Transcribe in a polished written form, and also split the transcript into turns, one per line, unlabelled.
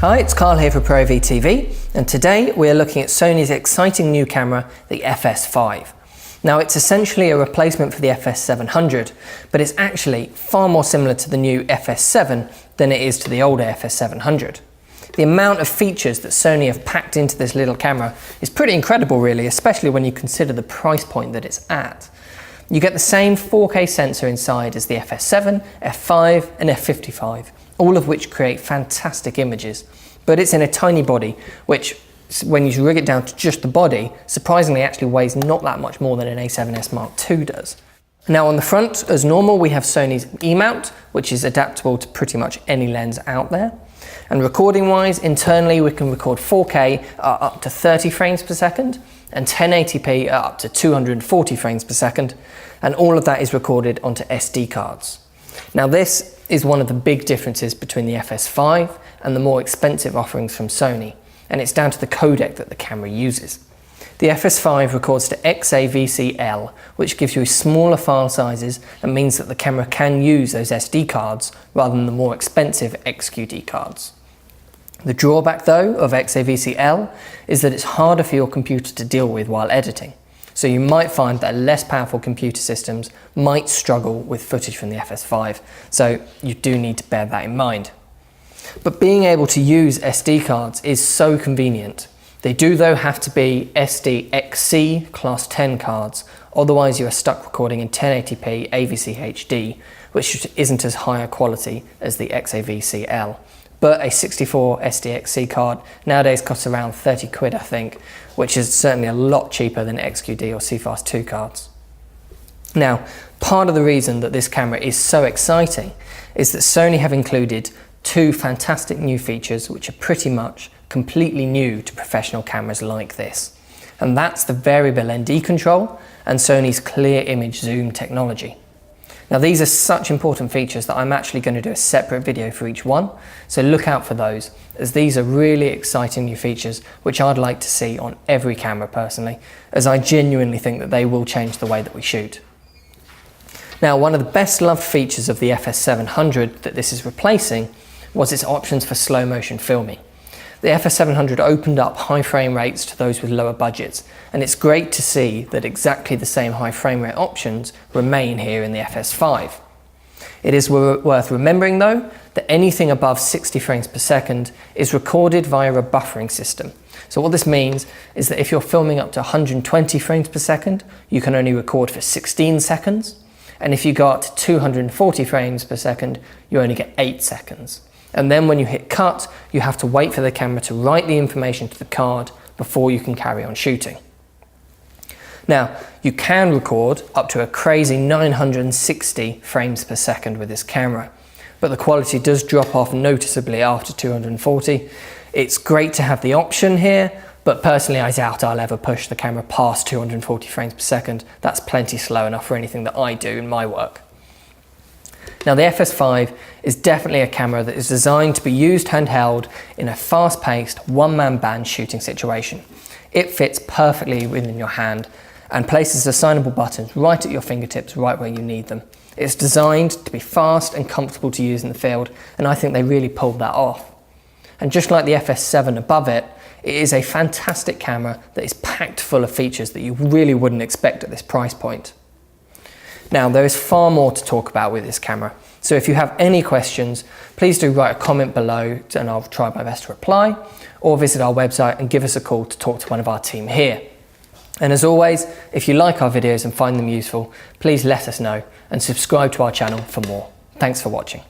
Hi, it's Carl here for Pro TV, and today we are looking at Sony's exciting new camera, the FS5. Now, it's essentially a replacement for the FS700, but it's actually far more similar to the new FS7 than it is to the older FS700. The amount of features that Sony have packed into this little camera is pretty incredible really, especially when you consider the price point that it's at. You get the same 4K sensor inside as the FS7, F5 and F55, all of which create fantastic images, but it's in a tiny body, which when you rig it down to just the body, surprisingly actually weighs not that much more than an A7S Mark II does. Now on the front, as normal, we have Sony's E-mount, which is adaptable to pretty much any lens out there. And recording wise, internally we can record 4K at up to 30 frames per second and 1080p at up to 240 frames per second, and all of that is recorded onto SD cards. Now this is one of the big differences between the FS5 and the more expensive offerings from Sony, and it's down to the codec that the camera uses. The FS5 records to XAVC-L, which gives you smaller file sizes and means that the camera can use those SD cards rather than the more expensive XQD cards. The drawback though of XAVC-L is that it's harder for your computer to deal with while editing. So you might find that less powerful computer systems might struggle with footage from the FS5, so you do need to bear that in mind. But being able to use SD cards is so convenient. They do though have to be SD-XC Class 10 cards, otherwise you are stuck recording in 1080p AVC HD, which isn't as high a quality as the XAVC-L. But a 64 SD-XC card nowadays costs around 30 quid I think, which is certainly a lot cheaper than XQD or CFast 2 cards. Now, part of the reason that this camera is so exciting is that Sony have included two fantastic new features which are pretty much completely new to professional cameras like this. And that's the variable ND control and Sony's clear image zoom technology. Now these are such important features that I'm actually going to do a separate video for each one, so look out for those, as these are really exciting new features which I'd like to see on every camera personally, as I genuinely think that they will change the way that we shoot. Now, one of the best loved features of the FS700 that this is replacing was its options for slow motion filming. The FS700 opened up high frame rates to those with lower budgets, and it's great to see that exactly the same high frame rate options remain here in the FS5. It is worth remembering though that anything above 60 frames per second is recorded via a buffering system. So what this means is that if you're filming up to 120 frames per second, you can only record for 16 seconds, and if you go up to 240 frames per second, you only get 8 seconds. And then when you hit cut, you have to wait for the camera to write the information to the card before you can carry on shooting. Now, you can record up to a crazy 960 frames per second with this camera, but the quality does drop off noticeably after 240. It's great to have the option here, but personally I doubt I'll ever push the camera past 240 frames per second. That's plenty slow enough for anything that I do in my work. Now the FS5 is definitely a camera that is designed to be used handheld in a fast-paced one-man band shooting situation. It fits perfectly within your hand and places assignable buttons right at your fingertips, right where you need them. It's designed to be fast and comfortable to use in the field, and I think they really pulled that off. And just like the FS7 above it, it is a fantastic camera that is packed full of features that you really wouldn't expect at this price point. Now, there is far more to talk about with this camera, so if you have any questions, please do write a comment below and I'll try my best to reply, or visit our website and give us a call to talk to one of our team here. And as always, if you like our videos and find them useful, please let us know and subscribe to our channel for more. Thanks for watching.